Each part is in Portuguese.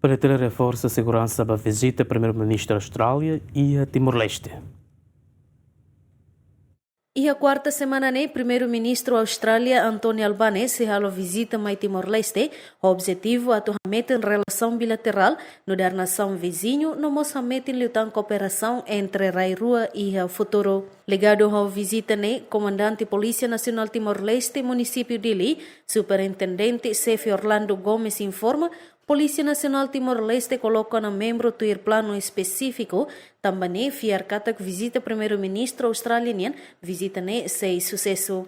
Para ter reforço a segurança da visita primeiro-ministro da Austrália e a Timor-Leste. E a quarta semana, primeiro-ministro da Austrália, Anthony Albanese, halo visita mai Timor-Leste, o objetivo é meter em relação bilateral no dar nação vizinho, no Moçambique lutar cooperação entre Rairua e o futuro. Ligado ao visita, comandante Polícia Nacional Timor-Leste, município de Li, superintendente Chefe Orlando Gomes informa, Polícia Nacional Timor-Leste coloca na membro do plano específico, também fiar katak visita primeiro-ministro australiano, visita sem sucesso.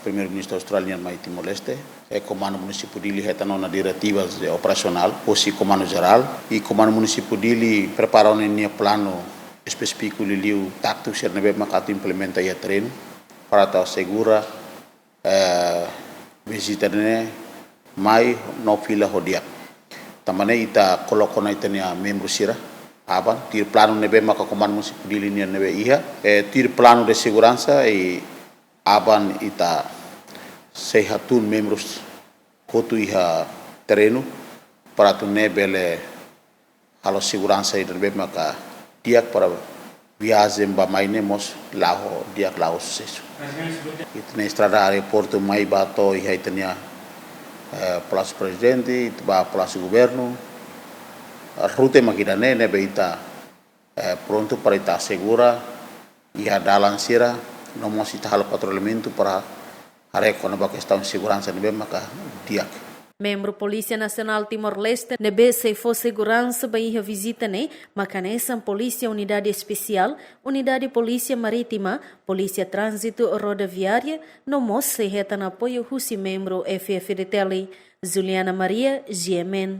Primeiro-ministro australiano mai Timor-Leste, é comando município de Li na diretivas operacional, ou se comando geral, e comando município de Li preparar um plano específico de Li, tacto que serve para implementar o treino, para assegurar visita mai no fila rodia. Também ita colocou na itania membro sira, aban tir plano nebe maka comando município de linha nebe iha, tir plano de segurança e aban ita sehatun membros kotu iha terreno para tu nebele halo segurança e nebe maka diak para viagem ba mai nemos lao diak lao sucesso. Itne estrada aeroporto mai bato iha itania Palácio Presidente, Palácio Governo, a ruta maquinane nebe ita pronto para ita segura e a dalansira não mostra ita halo patrulhamento para a recona ba questão de segurança nebe maka diak. Membro Polícia Nacional Timor-Leste, nebe se for segurança ba iha visita macanesan Polícia Unidade Especial, Unidade Polícia Marítima, Polícia Trânsito Rodoviária, no mos se reta na apoio husi membro FF de Tele. Juliana Maria, GMN.